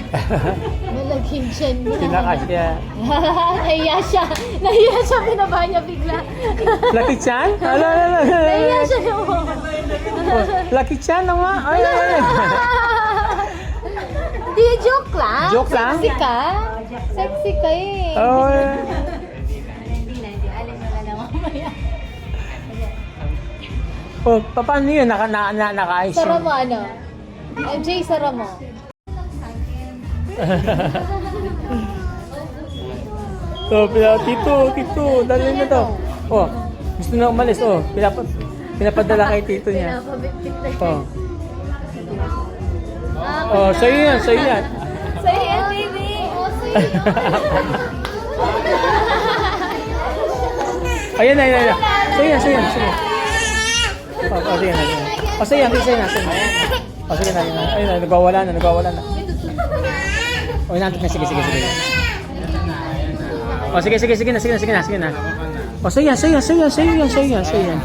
Malaging siya niya. Pinakasya. Nahiya siya. Nahiya siya. Pinaba niya bigla. Lucky Chan? Nahiya siya naman. Lucky Chan naman. Ay, ay, ay. Hindi, joke lang. Joke lang? Sexy ka. Sexy ka eh. Oh, Hindi. Alin mo na lang mamaya. oh, paano yun? Naka-ayos Sara yun. mo ano? MJ, sara mo. So, tito, dali na to. Oh, gusto na umalis. Oh, pinapadala kay tito niya. Pinapabitbit na yun. Oh. Oh, sa'yo yan. Sa'yo yan, baby. Sa'yo Ayan. Sa'yo yan. Oh, sige na. Oh, sa'yo yan. Oh, sige na. Ayun na, nagwawala na. Oh, inantok na. Sige. Oh, sige na. Oh, sa'yo yan.